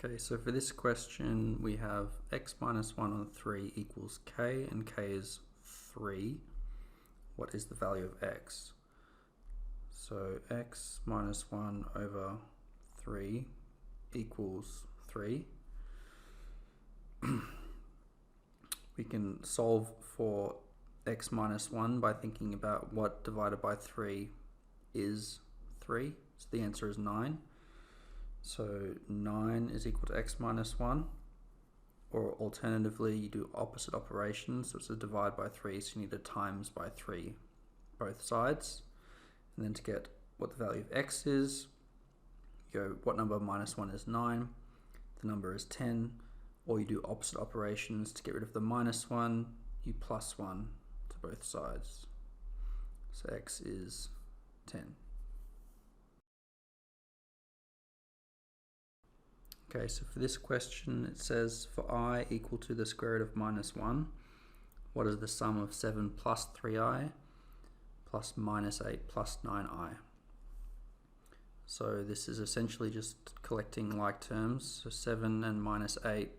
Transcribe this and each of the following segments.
Okay, so for this question, we have x minus 1 on 3 equals k, and k is 3. What is the value of x? So x minus 1 over 3 equals 3. We can solve for x minus 1 by thinking about what divided by 3 is 3. So the answer is 9. So 9 is equal to x minus 1. Or alternatively, you do opposite operations. So it's a divide by 3, so you need a times by 3 both sides. And then to get what the value of x is, you go what number minus 1 is 9, the number is 10, or you do opposite operations. To get rid of the minus 1, you plus 1 to both sides. So x is 10. Okay, so for this question, it says for I equal to the square root of minus 1, what is the sum of 7 plus 3i plus minus 8 plus 9i? So this is essentially just collecting like terms. So 7 and minus 8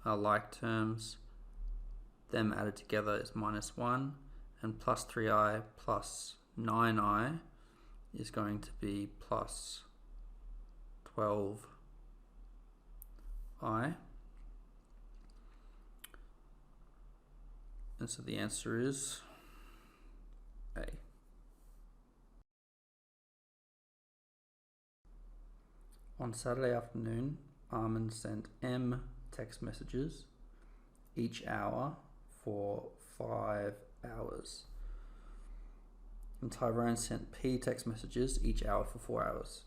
are like terms. Them added together is minus 1, and plus 3i plus 9i is going to be plus 12i. And so the answer is A. On Saturday afternoon, Armand sent M text messages each hour for 5 hours. And Tyrone sent P text messages each hour for 4 hours.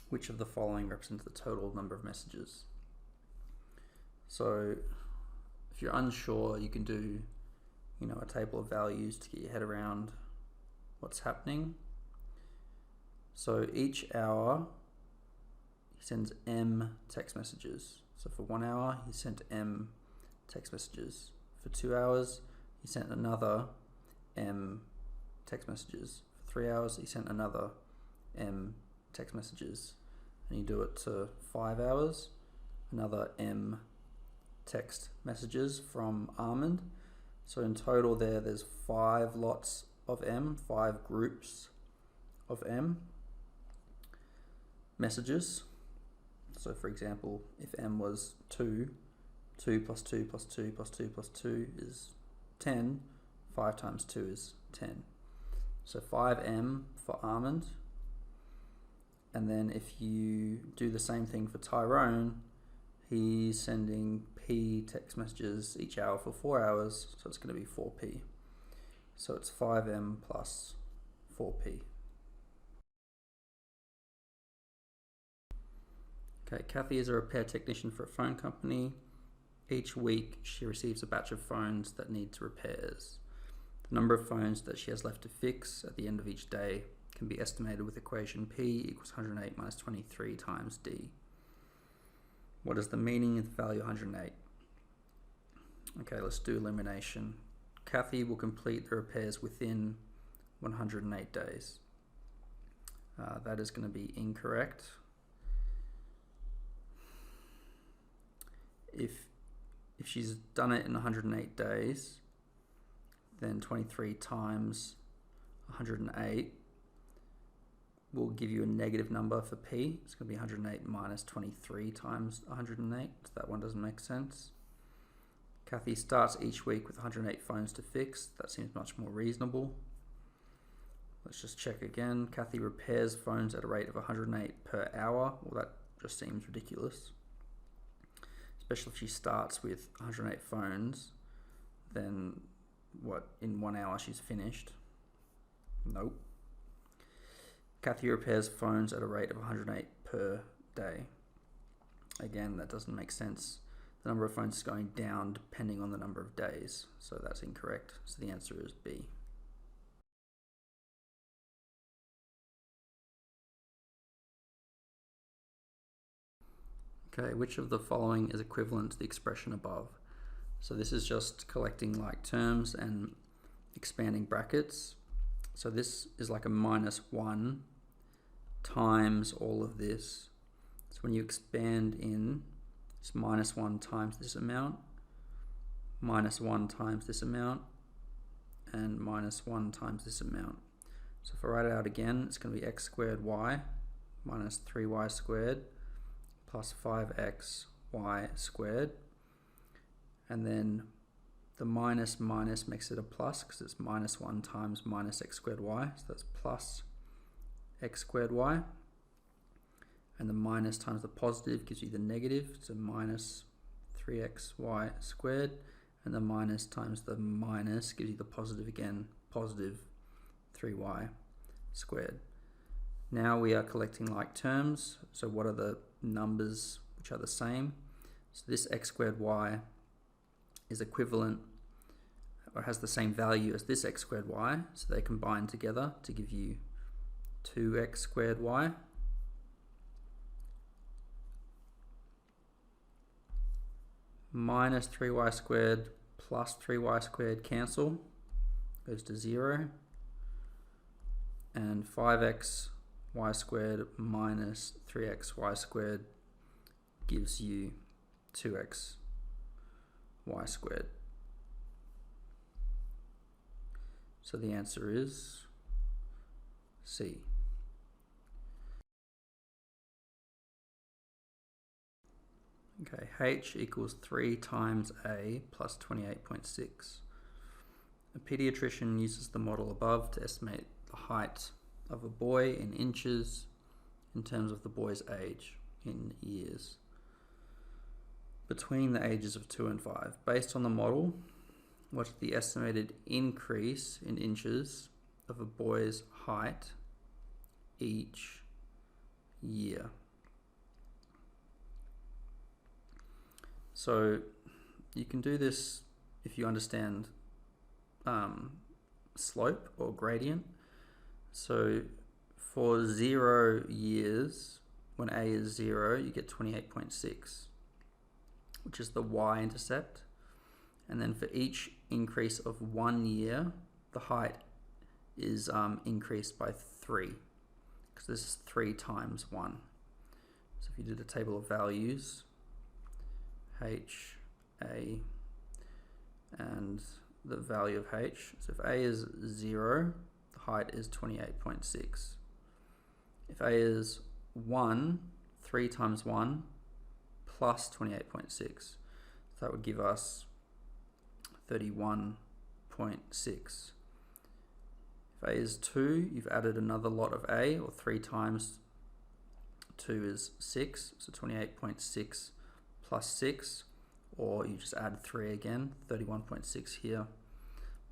Which of the following represents the total number of messages? So if you're unsure, you can do, a table of values to get your head around what's happening. So each hour, he sends M text messages. So for 1 hour, he sent M text messages. For 2 hours, he sent another M text messages. For 3 hours, he sent another M text messages. And you do it to 5 hours, another M text messages from Armand. So in total there's 5 lots of M, 5 groups of M messages. So for example, if M was 2, 2 plus 2 plus 2 plus 2 plus 2 is 10, 5 times 2 is 10. So 5M for Armand. And then if you do the same thing for Tyrone, he's sending P text messages each hour for 4 hours, so it's going to be 4P. So it's 5M plus 4P. Okay, Kathy is a repair technician for a phone company. Each week she receives a batch of phones that need repairs. The number of phones that she has left to fix at the end of each day can be estimated with equation P equals 108 minus 23 times D. What is the meaning of the value 108? Okay, let's do elimination. Kathy will complete the repairs within 108 days. That is going to be incorrect. If she's done it in 108 days, then 23 times 108 will give you a negative number for P. It's going to be 108 minus 23 times 108. So that one doesn't make sense. Kathy starts each week with 108 phones to fix. That seems much more reasonable. Let's just check again. Kathy repairs phones at a rate of 108 per hour. Well, that just seems ridiculous. Especially if she starts with 108 phones, then what, in 1 hour she's finished? Nope. Kathy repairs phones at a rate of 108 per day. Again, that doesn't make sense. The number of phones is going down depending on the number of days, so that's incorrect. So the answer is B. Okay, which of the following is equivalent to the expression above? So this is just collecting like terms and expanding brackets. So this is like a minus 1 times all of this. So when you expand in, it's minus 1 times this amount, minus 1 times this amount, and minus 1 times this amount. So if I write it out again, it's going to be x squared y minus 3y squared plus 5x y squared. And then the minus minus makes it a plus because it's minus 1 times minus x squared y. So that's plus x squared y. And the minus times the positive gives you the negative. So minus 3xy squared. And the minus times the minus gives you the positive again, positive 3y squared. Now we are collecting like terms. So what are the numbers which are the same? So this x squared y is equivalent or has the same value as this x squared y. So they combine together to give you 2x squared y. Minus 3y squared plus 3y squared cancel, goes to 0. And 5x y squared minus 3xy squared gives you 2x y squared. So the answer is C. Okay, H equals 3 times A plus 28.6. A pediatrician uses the model above to estimate the height of a boy in inches in terms of the boy's age in years between the ages of 2 and 5. Based on the model, what's the estimated increase in inches of a boy's height each year? So you can do this if you understand slope or gradient. So for 0 years, when A is 0, you get 28.6, which is the y-intercept. And then for each increase of 1 year, the height is increased by 3, because this is 3 times 1. So if you did a table of values, H, A, and the value of H. So if A is 0, the height is 28.6. If A is 1, 3 times 1 plus 28.6. So that would give us 31.6. If A is 2, you've added another lot of A, or 3 times 2 is 6, so 28.6 plus 6, or you just add 3 again, 31.6 here,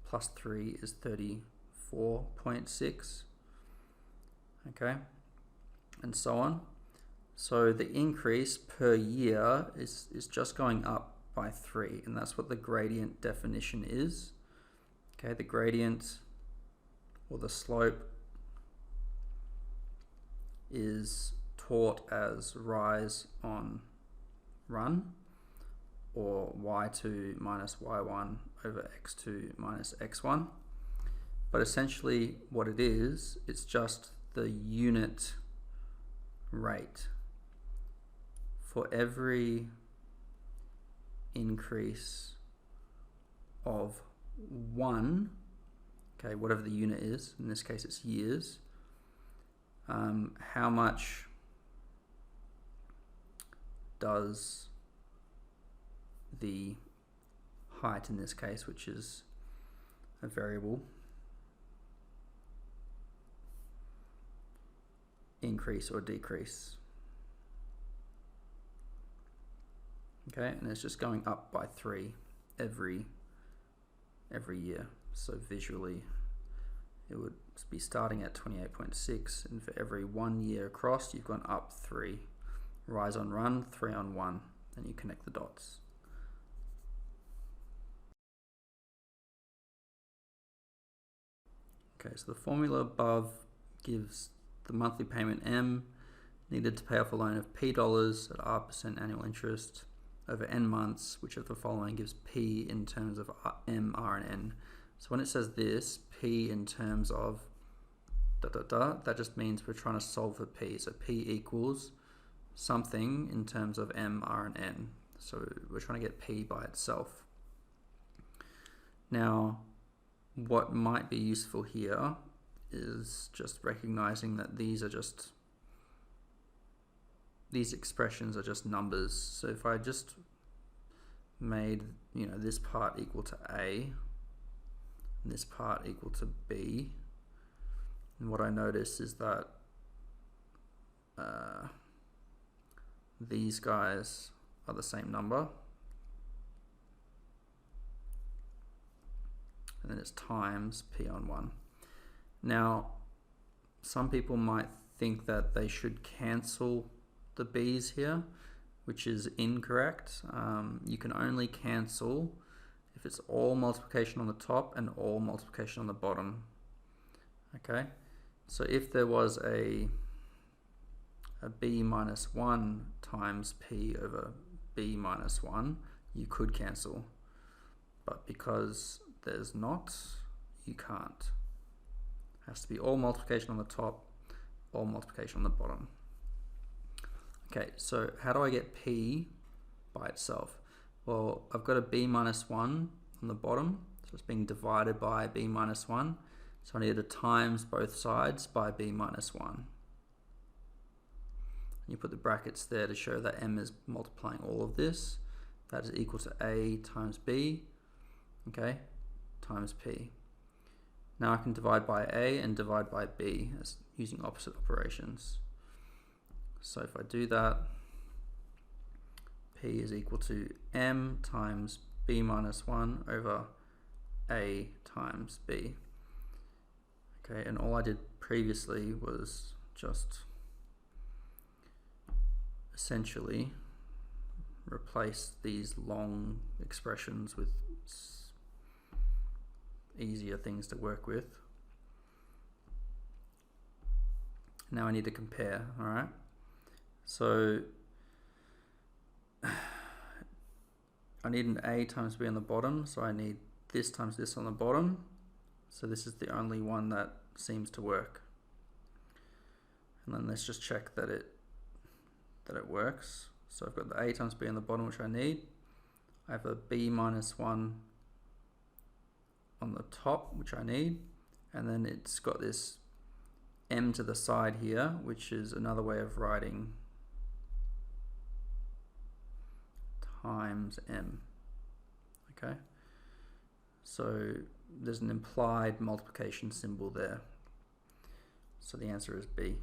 plus 3 is 34.6, okay, and so on. So the increase per year is just going up by 3, and that's what the gradient definition is. Okay, the gradient or the slope is taught as rise on run, or y2 minus y1 over x2 minus x1. But essentially what it is, it's just the unit rate. For every increase of 1, okay, whatever the unit is, in this case it's years, how much does the height in this case, which is a variable, increase or decrease? Okay, and it's just going up by 3 every year. So visually it would be starting at 28.6, and for every 1 year across you've gone up 3. Rise on run, 3 on 1, and you connect the dots. Okay, so the formula above gives the monthly payment M needed to pay off a loan of P dollars at R% annual interest over N months, which of the following gives P in terms of M, R, and N. So when it says this, P in terms of da da da, that just means we're trying to solve for P. So P equals something in terms of m, r, and n. So we're trying to get p by itself. Now, what might be useful here is just recognizing that these expressions are just numbers. So if I just made, this part equal to a, and this part equal to b, and what I notice is that these guys are the same number, and then it's times p on 1. Now, some people might think that they should cancel the b's here, which is incorrect. You can only cancel if it's all multiplication on the top and all multiplication on the bottom. Okay, so if there was a b minus 1 times p over b minus 1, you could cancel. But because there's not, you can't. It has to be all multiplication on the top, all multiplication on the bottom. Okay, so how do I get p by itself? Well, I've got a b minus 1 on the bottom, so it's being divided by b minus 1. So I need to times both sides by b minus 1. You put the brackets there to show that m is multiplying all of this. That is equal to a times b, okay, times p. Now I can divide by a and divide by b as using opposite operations. So if I do that, p is equal to m times b minus 1 over a times b. Okay, and all I did previously was just essentially replace these long expressions with easier things to work with. Now I need to compare, all right? So I need an a times b on the bottom, so I need this times this on the bottom. So this is the only one that seems to work. And then let's just check that it works. So I've got the a times b on the bottom, which I need. I have a b minus 1 on the top, which I need. And then it's got this m to the side here, which is another way of writing times m. Okay, so there's an implied multiplication symbol there. So the answer is B.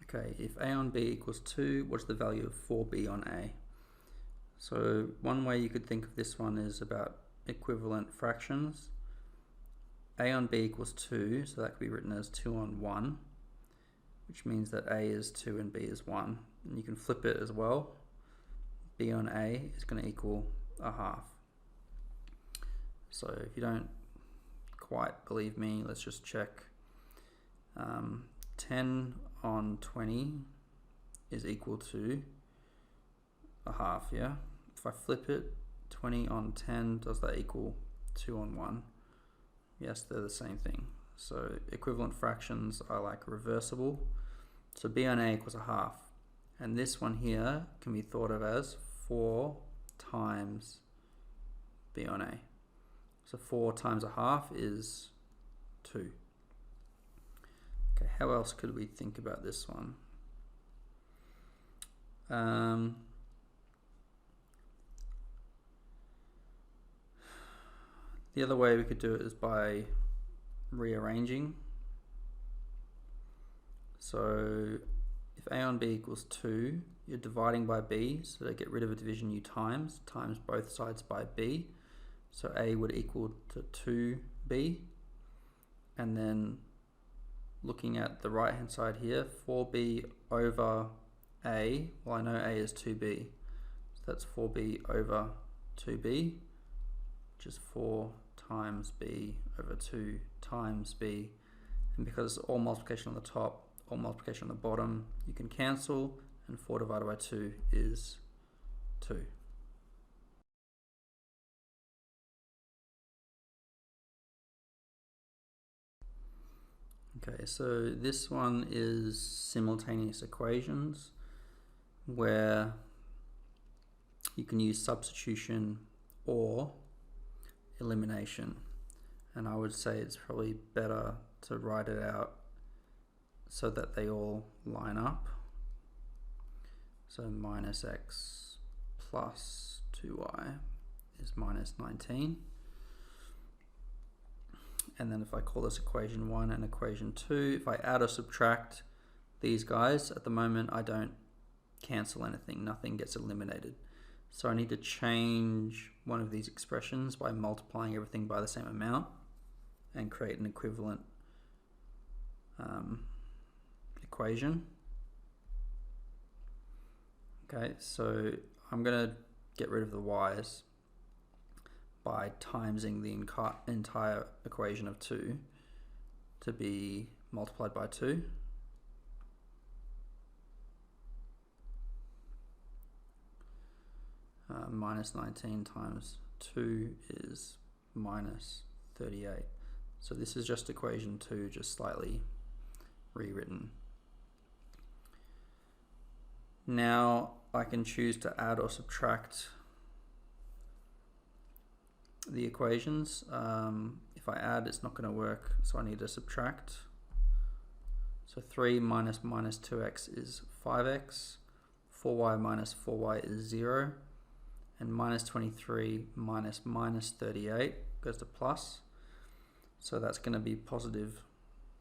Okay, if a on b equals 2, what's the value of 4b on a? So one way you could think of this one is about equivalent fractions. A on b equals 2, so that could be written as 2 on 1, which means that a is 2 and b is 1. And you can flip it as well. B on a is going to equal a half. So if you don't quite believe me, let's just check. 10 on 20 is equal to a half, yeah? If I flip it, 20 on 10, does that equal 2 on 1? Yes, they're the same thing. So equivalent fractions are like reversible. So b on a equals a half. And this one here can be thought of as 4 times b on a. So 4 times a half is 2. Okay, how else could we think about this one? The other way we could do it is by rearranging. So if a on b equals 2, you're dividing by b, so to get rid of a division you times both sides by b. So a would equal to 2b, and then looking at the right hand side here, 4b over a, well I know a is 2b, so that's 4b over 2b, which is 4 times b over 2 times b, and because it's all multiplication on the top, all multiplication on the bottom, you can cancel, and 4 divided by 2 is 2. Okay, so this one is simultaneous equations where you can use substitution or elimination. And I would say it's probably better to write it out so that they all line up. So minus x plus 2y is minus 19. And then if I call this equation 1 and equation 2, if I add or subtract these guys, at the moment I don't cancel anything, nothing gets eliminated. So I need to change one of these expressions by multiplying everything by the same amount and create an equivalent equation. Okay, so I'm going to get rid of the y's by timesing the entire equation of 2 to be multiplied by 2. Minus 19 times 2 is minus 38. So this is just equation 2, just slightly rewritten. Now I can choose to add or subtract the equations. If I add, it's not going to work, so I need to subtract. So 3 minus minus 2x is 5x, 4y minus 4y is 0, and minus 23 minus minus 38 goes to plus. So that's going to be positive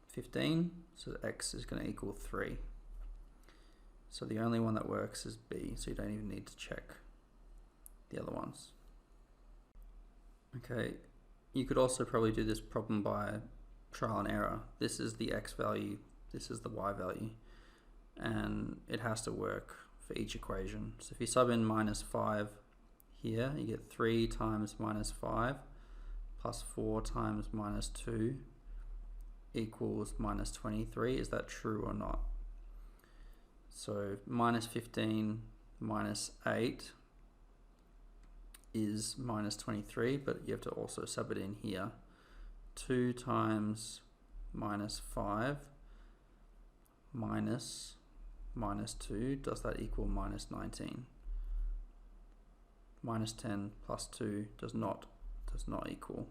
15, so x is going to equal 3. So the only one that works is B, so you don't even need to check the other ones. Okay, you could also probably do this problem by trial and error. This is the x value, this is the y value, and it has to work for each equation. So if you sub in minus 5 here, you get 3 times minus 5 plus 4 times minus 2 equals minus 23. Is that true or not? So minus 15 minus 8 is minus 23, but you have to also sub it in here. 2 times minus 5 minus minus 2, does that equal minus 19? Minus 10 plus 2 does not equal.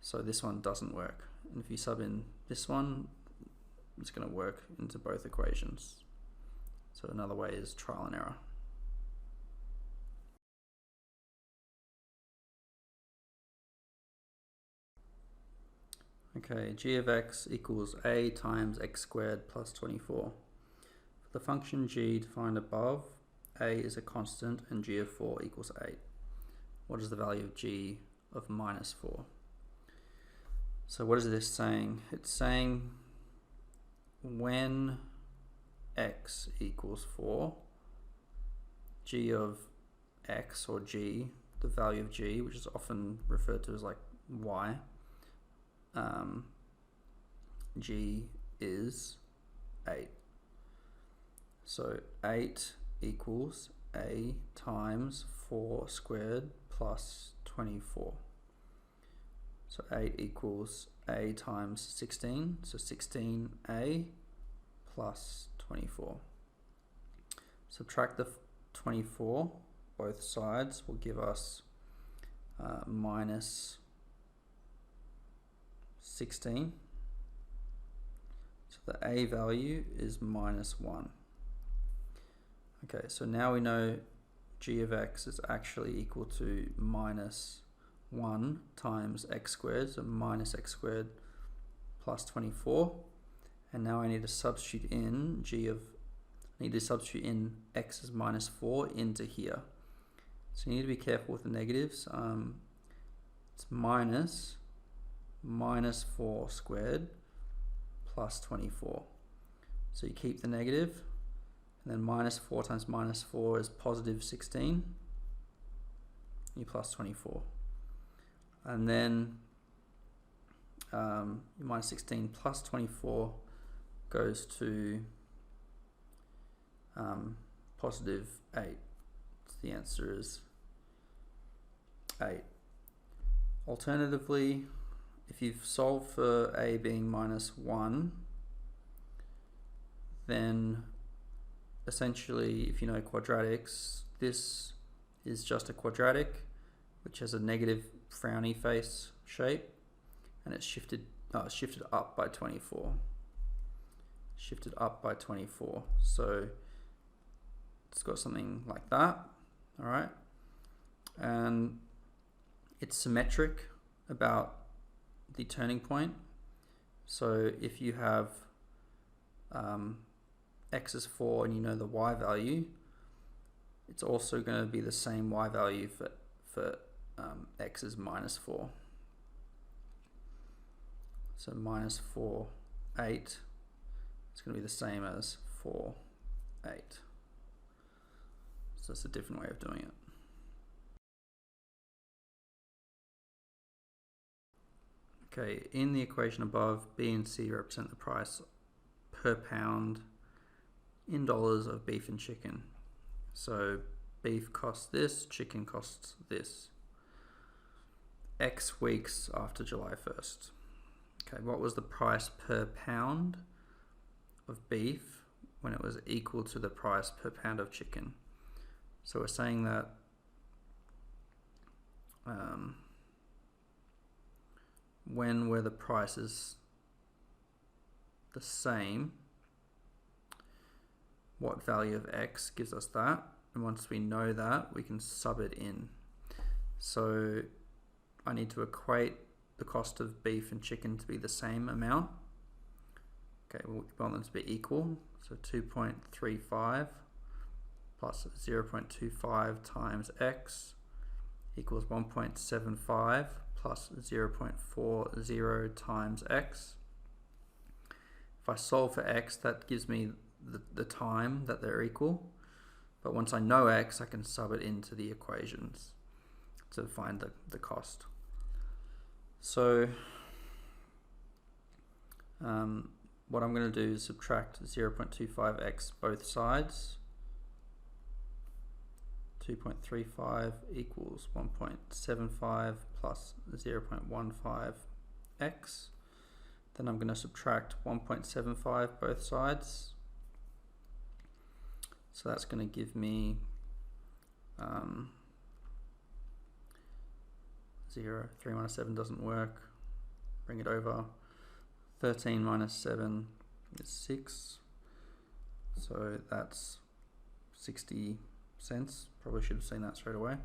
So this one doesn't work. And if you sub in this one, it's going to work into both equations. So another way is trial and error. Okay, g of x equals a times x squared plus 24. For the function g defined above, a is a constant and g of 4 equals 8. What is the value of g of minus 4? So what is this saying? It's saying when x equals 4, g of x, or g, the value of g, which is often referred to as like y, g is 8. So 8 equals a times 4 squared plus 24. So 8 equals a times 16, so 16a plus 24. Subtract the 24, both sides will give us minus 16. So the a value is minus 1. Okay, so now we know g of x is actually equal to minus 1 times x squared, so minus x squared plus 24. And now I need to substitute in x is minus 4 into here. So you need to be careful with the negatives. It's minus 4 squared plus 24. So you keep the negative, and then minus 4 times minus 4 is positive 16. You plus 24. And then minus 16 plus 24 goes to positive 8. So the answer is 8. Alternatively, if you've solved for a being minus 1, then essentially, if you know quadratics, this is just a quadratic which has a negative frowny face shape, and it's shifted up by 24. Shifted up by 24. So it's got something like that. All right, and it's symmetric about the turning point. So if you have x is 4 and you know the y value, it's also going to be the same y value for x is minus 4. So minus 4, 8, it's going to be the same as 4, 8. So it's a different way of doing it. Okay, in the equation above, B and C represent the price per pound in dollars of beef and chicken. So beef costs this, chicken costs this. X weeks after July 1st. Okay, what was the price per pound of beef when it was equal to the price per pound of chicken? So we're saying that when were the prices the same, what value of X gives us that? And once we know that, we can sub it in. So I need to equate the cost of beef and chicken to be the same amount. Okay, we want them to be equal. So 2.35 plus 0.25 times X equals 1.75 plus 0.40 times X. If I solve for X, that gives me the time that they're equal. But once I know X, I can sub it into the equations to find the cost. So what I'm going to do is subtract 0.25x both sides. 2.35 equals 1.75 plus 0.15x. Then I'm going to subtract 1.75 both sides. So that's going to give me 0. 3 minus 7 doesn't work. Bring it over. 13 minus 7 is 6. So that's 60 cents. Probably should have seen that straight away.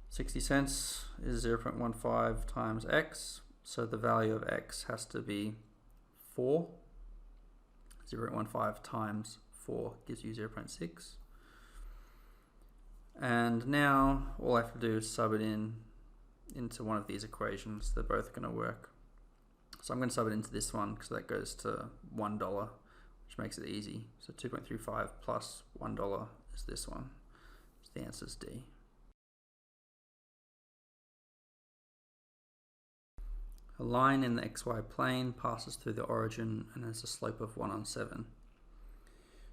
60 cents is 0.15 times x. So the value of x has to be 4. 0.15 times 4 gives you 0.6. And now all I have to do is sub it into one of these equations. They're both going to work. So I'm going to sub it into this one because that goes to $1, which makes it easy. So 2.35 plus $1 is this one. So the answer is D. A line in the xy plane passes through the origin and has a slope of 1/7.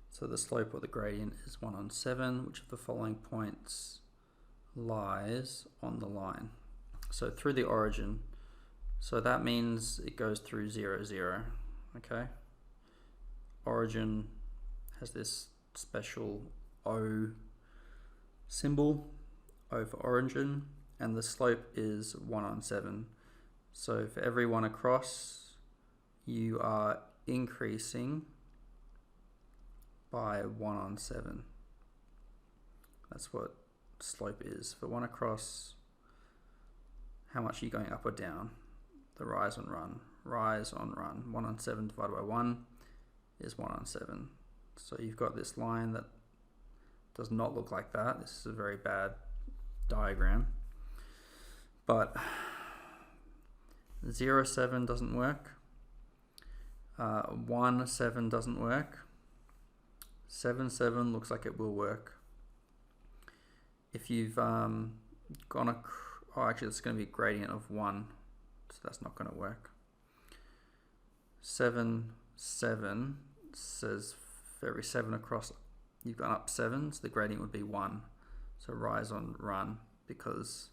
So the slope or the gradient is 1/7. Which of the following points lies on the line? So through the origin. So that means it goes through 0, 0. Okay. Origin has this special O symbol, O for origin, and the slope is 1/7. So for every one across, you are increasing by 1/7. That's what slope is. For one across, how much are you going up or down? The rise on run. Rise on run. 1/7 divided by 1 is 1/7. So you've got this line that does not look like that. This is a very bad diagram. But 0,7 doesn't work. 1,7 doesn't work. 7,7 looks like it will work. If you've gone actually it's going to be a gradient of 1, so that's not going to work. 7,7 says for every 7 across you've gone up 7, so the gradient would be 1. So rise on run, because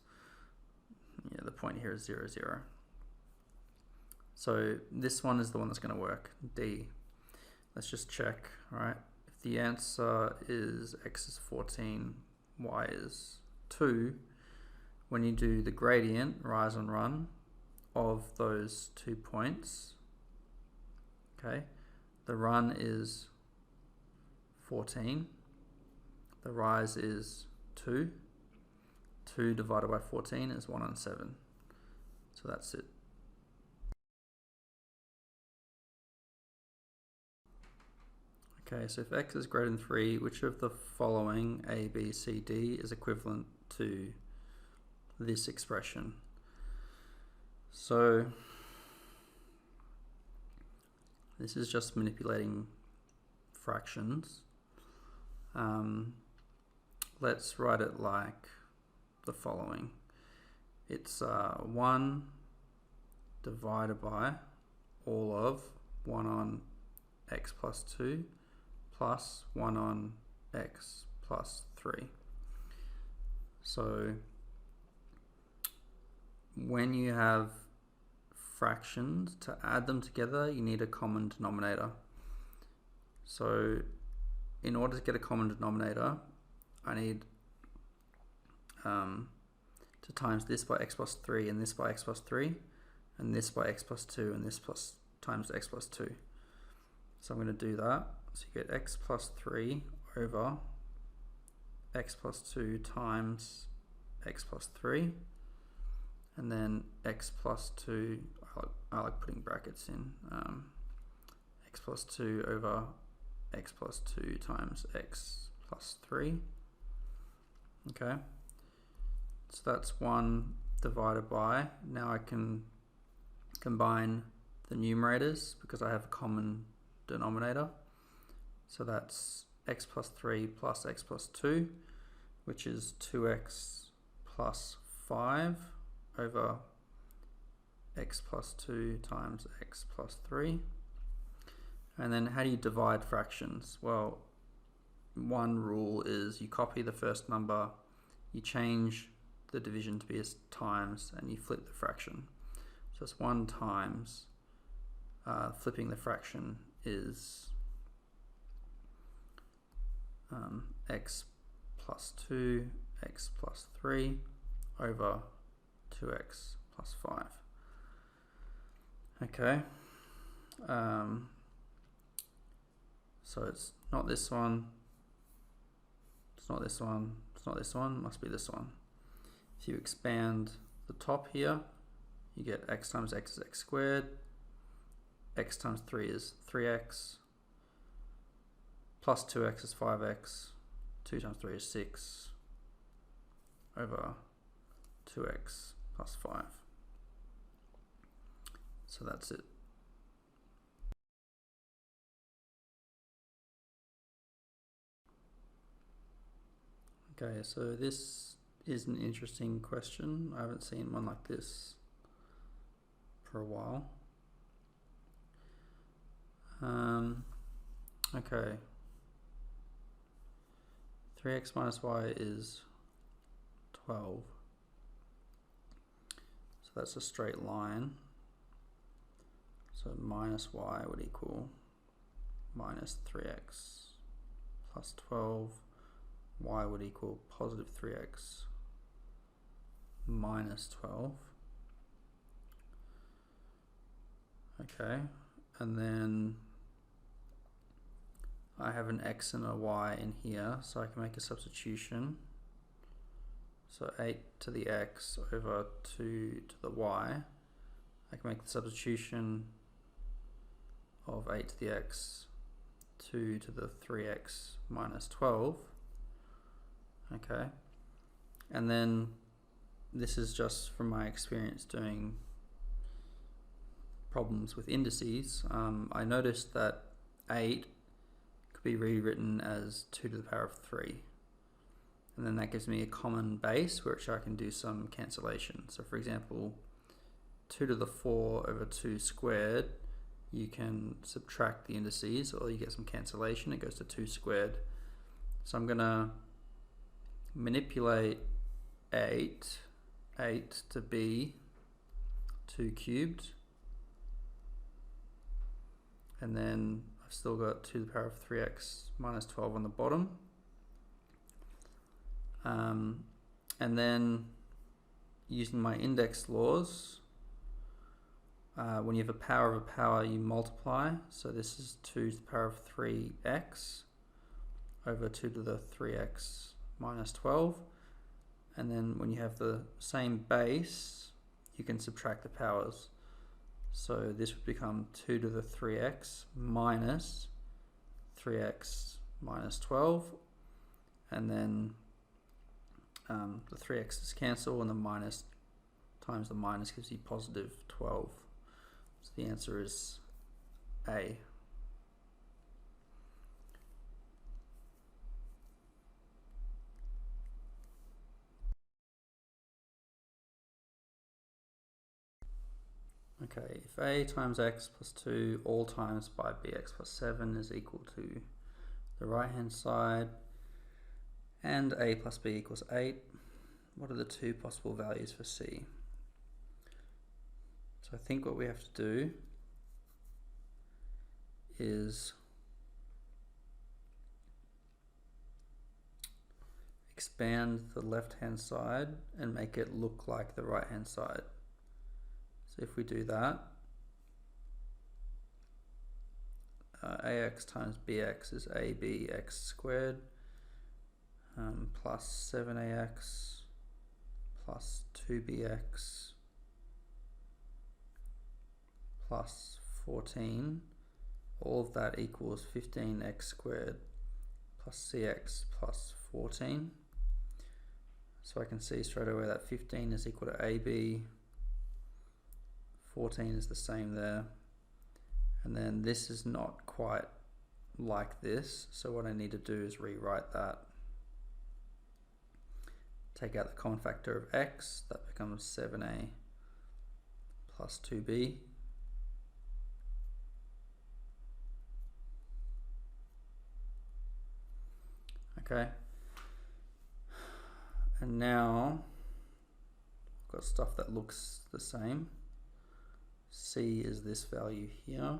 the point here is 0, 0. So this one is the one that's going to work, D. Let's just check, all right? If the answer is x is 14, y is 2, when you do the gradient, rise and run, of those 2 points, okay, the run is 14, the rise is 2, 2 divided by 14 is 107, so that's it. Okay, so if x is greater than 3, which of the following a, b, c, d is equivalent to this expression? So this is just manipulating fractions. Let's write it like the following. It's 1 divided by all of 1 on x plus 2 plus 1 on x plus 3. So when you have fractions, to add them together, you need a common denominator. So in order to get a common denominator, I need to times this by x plus 3 and this by x plus 3 and this by x plus 2 and this plus times x plus 2. So I'm going to do that. So you get x plus 3 over x plus 2 times x plus 3, and then x plus 2, I like putting brackets in, x plus 2 over x plus 2 times x plus 3. Okay, so that's 1 divided by, now I can combine the numerators because I have a common denominator. So that's x plus 3 plus x plus 2, which is 2x plus 5 over x plus 2 times x plus 3. And then how do you divide fractions? Well, one rule is you copy the first number, you change the division to be as times, and you flip the fraction. So it's 1 times, flipping the fraction is x plus 2, x plus 3 over 2x plus 5. Okay, so it's not this one, it's not this one, it's not this one, must be this one. If you expand the top here, you get x times x is x squared, x times 3 is 3x, plus 2x is 5x, 2 times 3 is 6, over 2x plus 5. So that's it. Okay, so this is an interesting question. I haven't seen one like this for a while. Okay. 3x minus y is 12. So that's a straight line. So minus y would equal minus 3x plus 12. Y would equal positive 3x minus 12. Okay, and then I have an x and a y in here, so I can make a substitution. So 8 to the x over 2 to the y. I can make the substitution of 8 to the x, 2 to the 3x minus 12. Okay, and then this is just from my experience doing problems with indices. I noticed that 8 could be rewritten as 2 to the power of 3. And then that gives me a common base which I can do some cancellation. So for example, 2 to the 4 over 2 squared, you can subtract the indices or you get some cancellation, it goes to 2 squared. So I'm going to manipulate 8 to be 2 cubed, and then I've still got 2 to the power of 3x minus 12 on the bottom. And then using my index laws, when you have a power, you multiply. So this is 2 to the power of 3x over 2 to the 3x minus 12. And then when you have the same base, you can subtract the powers. So this would become 2 to the 3x minus 3x minus 12. And then the 3x's cancel, and the minus times the minus gives you positive 12. So the answer is A. Okay, if A times x plus 2 all times by bx plus 7 is equal to the right hand side, and A plus B equals 8, what are the 2 possible values for C? So I think what we have to do is expand the left hand side and make it look like the right hand side. So if we do that, ax times bx is abx squared plus 7ax plus 2bx plus 14. All of that equals 15x squared plus cx plus 14. So I can see straight away that 15 is equal to AB, 14 is the same there, and then this is not quite like this, so what I need to do is rewrite that. Take out the common factor of x, that becomes 7a plus 2b. Okay, and now I've got stuff that looks the same. C is this value here.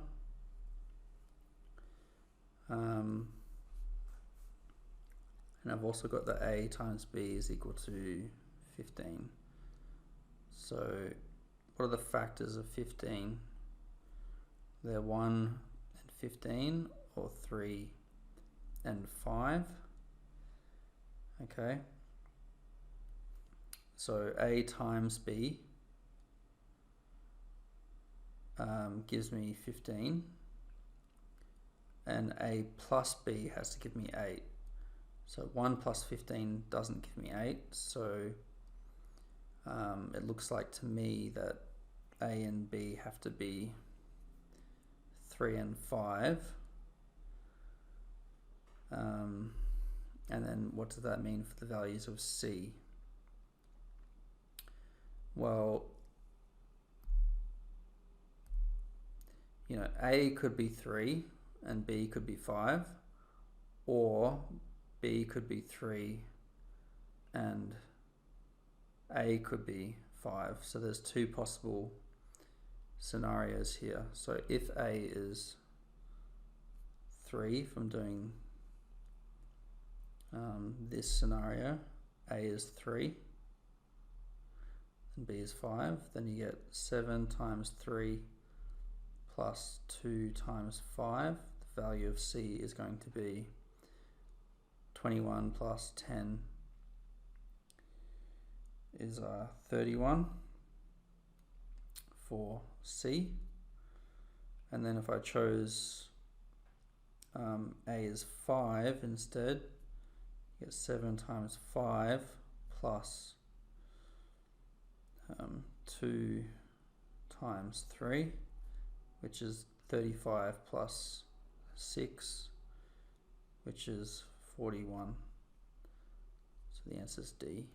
And I've also got the A times B is equal to 15. So what are the factors of 15? They're 1 and 15, or 3 and 5. Okay. So A times B gives me 15, and A plus B has to give me 8. So 1 plus 15 doesn't give me 8, so it looks like to me that A and B have to be 3 and 5. And then what does that mean for the values of C? Well, you know, A could be 3 and B could be 5, or B could be 3 and A could be 5. So there's 2 possible scenarios here. So if A is 3 from doing this scenario, A is 3 and B is 5, then you get 7 times 3 plus 2 times 5. The value of C is going to be 21 plus 10 is 31 for C. And then if I chose A is 5 instead, you get 7 times 5 plus 2 times 3, which is 35 plus 6, which is 41. So the answer is D.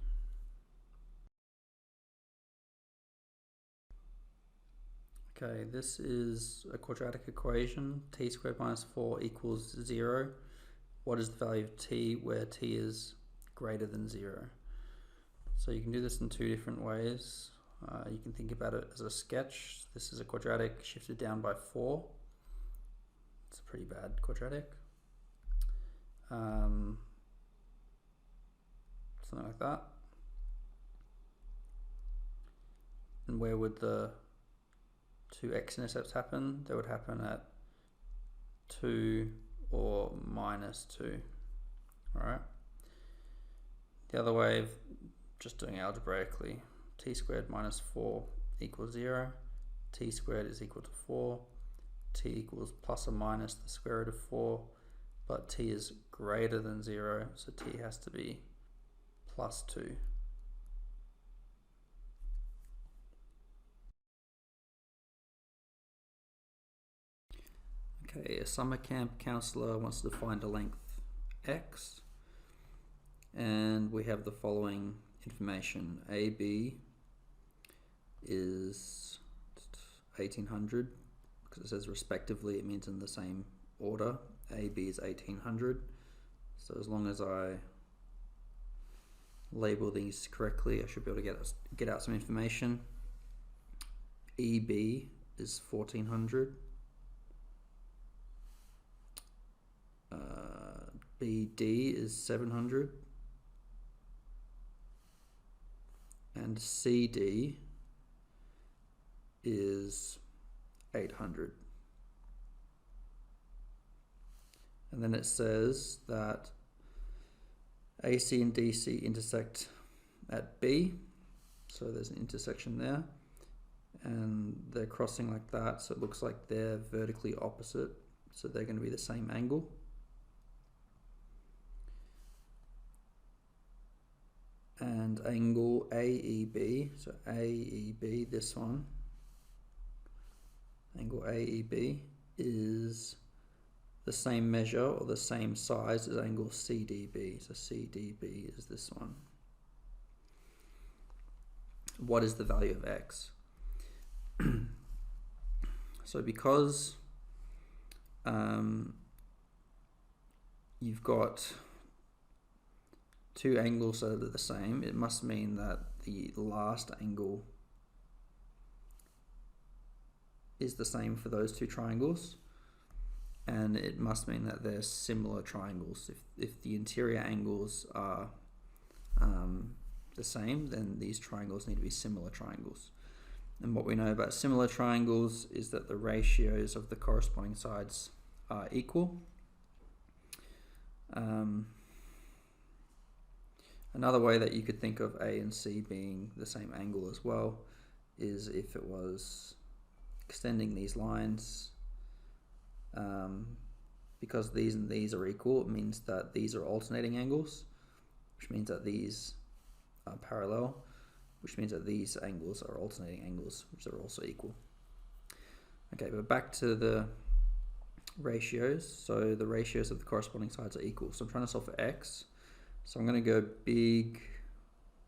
Okay, this is a quadratic equation. T squared minus 4 equals 0. What is the value of t where t is greater than 0? So you can do this in 2 different ways. You can think about it as a sketch. This is a quadratic shifted down by 4. It's a pretty bad quadratic. Something like that. And where would the two x-intercepts happen? They would happen at 2 or -2. Alright. The other way of just doing algebraically, t squared minus 4 equals 0. T squared is equal to 4. T equals plus or minus the square root of 4. But t is greater than 0, so t has to be plus 2. Okay, a summer camp counselor wants to find a length x, and we have the following information. AB is 1800, because it says respectively, it means in the same order. AB is 1800, so as long as I label these correctly, I should be able to get out some information. EB is 1400. BD is 700. And CD is 800. And then it says that AC and DC intersect at B, so there's an intersection there, and they're crossing like that, so it looks like they're vertically opposite, so they're going to be the same angle. And angle AEB, so AEB, this one, angle AEB is the same measure or the same size as angle CDB, so CDB is this one. What is the value of x? So because you've got two angles that are the same, it must mean that the last angle is the same for those two triangles, and it must mean that they're similar triangles. If the interior angles are the same, then these triangles need to be similar triangles. And what we know about similar triangles is that the ratios of the corresponding sides are equal. Another way that you could think of A and C being the same angle as well is if it was extending these lines. Because these and these are equal, it means that these are alternating angles, which means that these are parallel, which means that these angles are alternating angles, which are also equal. Okay, but back to the ratios. So the ratios of the corresponding sides are equal. So I'm trying to solve for x. So I'm going to go big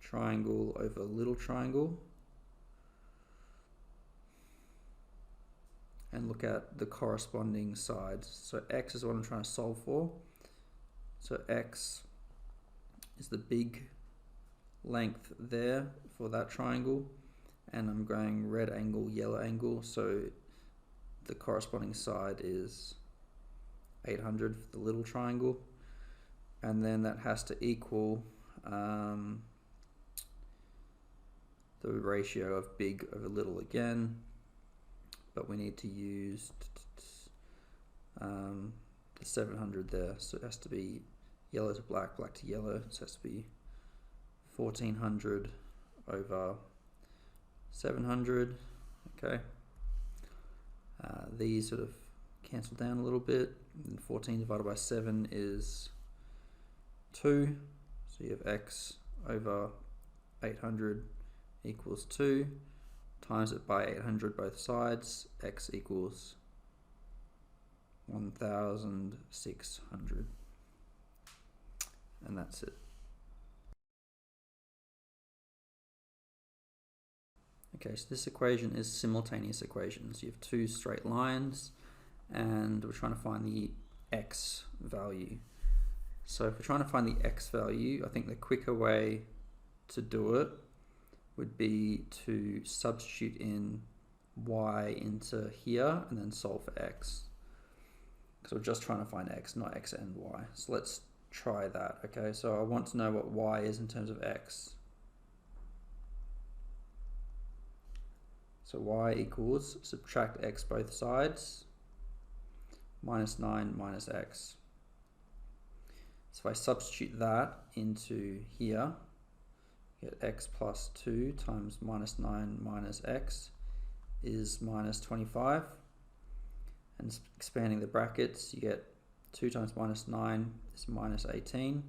triangle over little triangle and look at the corresponding sides. So x is what I'm trying to solve for. So x is the big length there for that triangle, and I'm going red angle, yellow angle, so the corresponding side is 800 for the little triangle, and then that has to equal the ratio of big over little again, but we need to use the 700 there, so it has to be yellow to black, black to yellow, so it has to be 1400 over 700. Okay, these sort of cancel down a little bit, and 14 divided by 7 is 2, so you have x over 800 equals 2, times it by 800 both sides, x equals 1600, and that's it. Okay, so this equation is simultaneous equations. You have two straight lines, and we're trying to find the x value. So if we're trying to find the x value, I think the quicker way to do it would be to substitute in y into here and then solve for x. because we're just trying to find x, not x and y. So let's try that. Okay, so I want to know what y is in terms of x. So y equals, subtract x both sides, minus 9 minus x. So if I substitute that into here, get x plus 2 times minus 9 minus x is minus 25. And expanding the brackets, you get 2 times minus 9 is minus 18.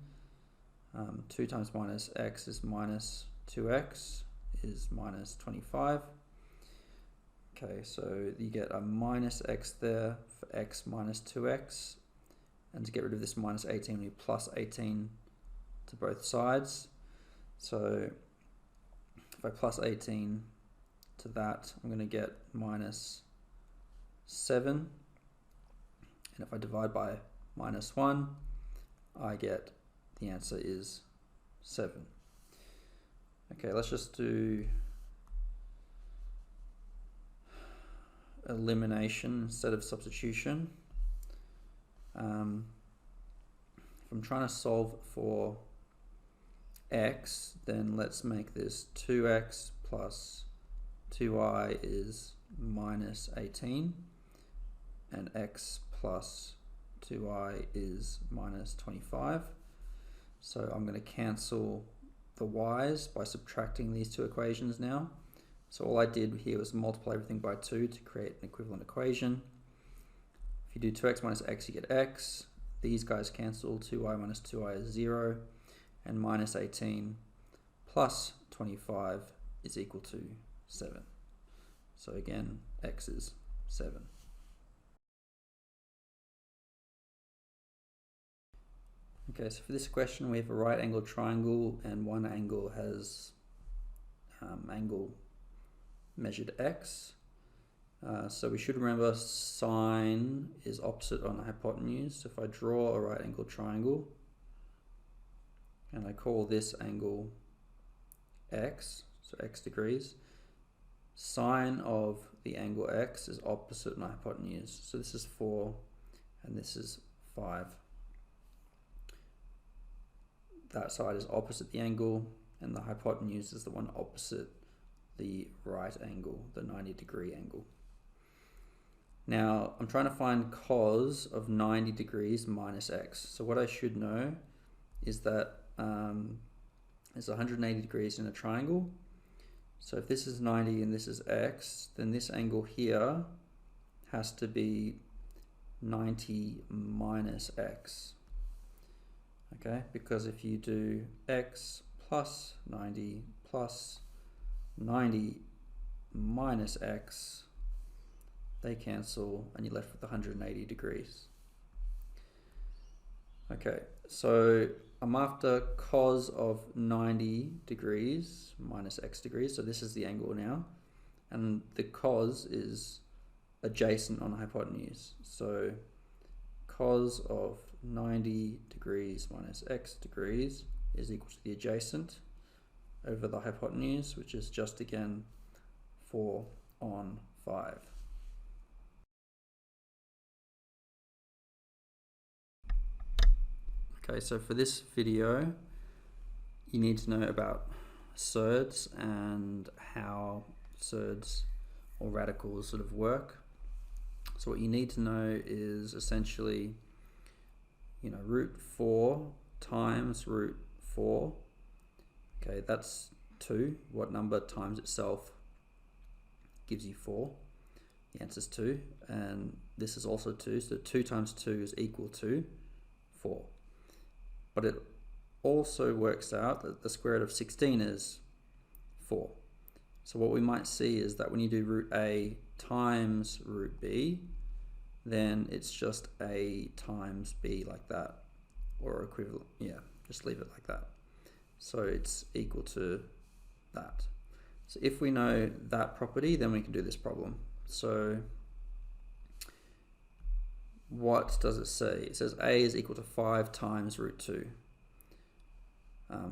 2 times minus x is minus 2x is minus 25. Okay, so you get a minus x there for x minus 2x. And to get rid of this minus 18, we plus 18 to both sides. So if I plus 18 to that, I'm going to get minus 7. And if I divide by minus 1, I get the answer is 7. Okay, let's just do elimination instead of substitution. If I'm trying to solve for x, then let's make this 2x plus 2y is minus 18, and x plus 2y is minus 25. So I'm going to cancel the y's by subtracting these two equations now. So all I did here was multiply everything by 2 to create an equivalent equation. If you do 2x minus x, you get x. These guys cancel. 2y minus 2y is 0. And minus 18 plus 25 is equal to 7. So again, x is 7. Okay, so for this question, we have a right angled triangle and one angle has angle measured x. So we should remember sine is opposite on the hypotenuse. So if I draw a right angled triangle and I call this angle x, so x degrees, sine of the angle x is opposite on the hypotenuse. So this is 4 and this is 5. That side is opposite the angle and the hypotenuse is the one opposite the right angle, the 90-degree angle. Now I'm trying to find cos of 90 degrees minus x. So what I should know is that there's 180 degrees in a triangle. So if this is 90 and this is x, then this angle here has to be 90 minus x. Okay, because if you do x plus 90 minus x, they cancel and you're left with 180 degrees. Okay, so I'm after cos of 90 degrees minus x degrees. So this is the angle now. And the cos is adjacent on the hypotenuse. So cos of 90 degrees minus x degrees is equal to the adjacent over the hypotenuse, which is just again 4 on 5. Okay, so for this video, you need to know about surds and how surds or radicals sort of work. So what you need to know is essentially, root 4 times root 4. Okay, that's 2. What number times itself gives you 4? The answer is 2. And this is also 2. So 2 times 2 is equal to 4. But it also works out that the square root of 16 is 4. So what we might see is that when you do root a times root b, then it's just a times b like that, or equivalent. Yeah, just leave it like that. So it's equal to that. So if we know that property, then we can do this problem. So what does it say? It says a is equal to 5 times root 2.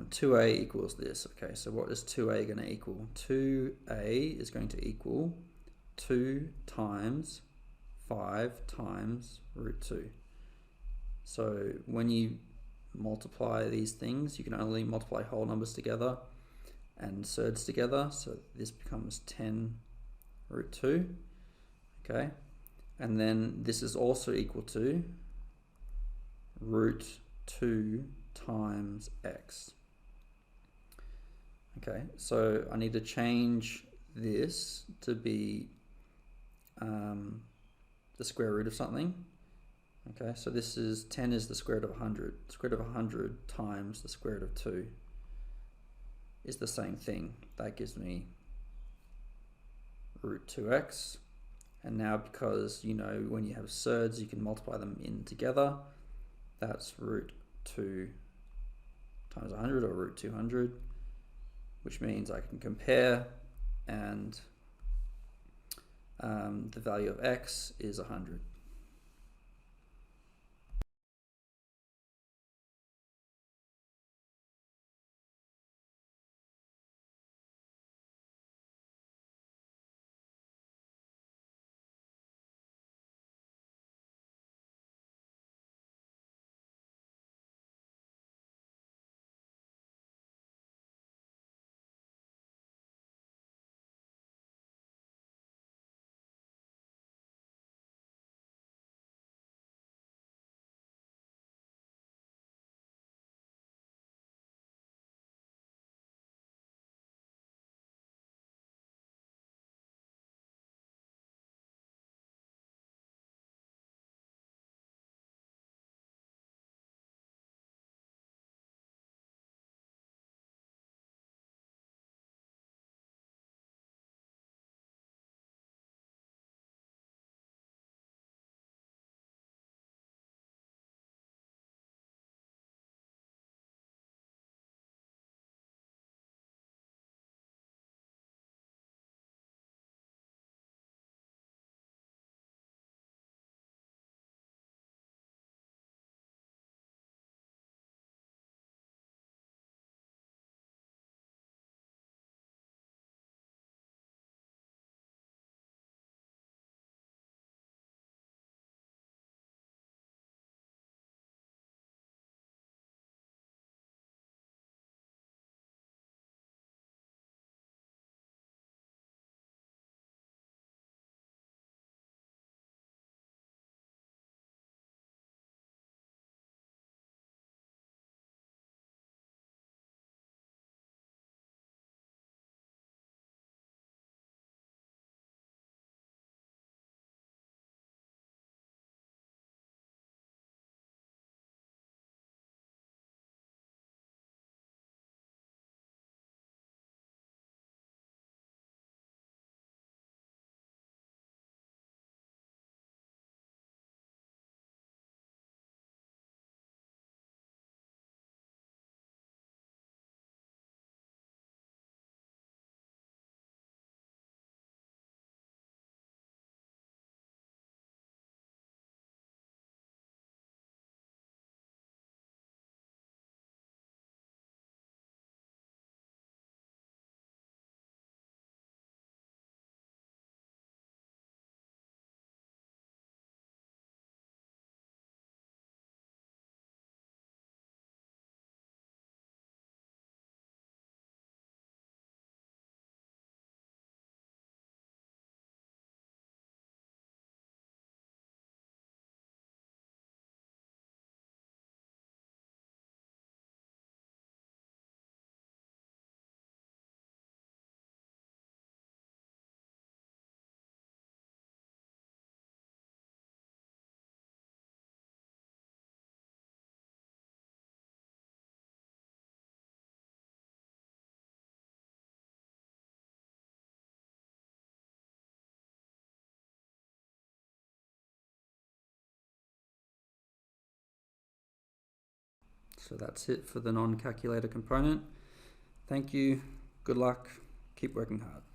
2a equals this. Okay, so what is 2a going to equal? 2a is going to equal 2 times 5 times root 2. So when you multiply these things, you can only multiply whole numbers together and surds together. So this becomes 10 root 2. Okay. And then this is also equal to root 2 times x. Okay, so I need to change this to be the square root of something. Okay, so this is 10 is the square root of 100. The square root of 100 times the square root of 2 is the same thing. That gives me root 2x. And now, because you know when you have surds, you can multiply them in together. That's root 2 times 100, or root 200, which means I can compare, and the value of x is 100. So that's it for the non-calculator component. Thank you, good luck, keep working hard.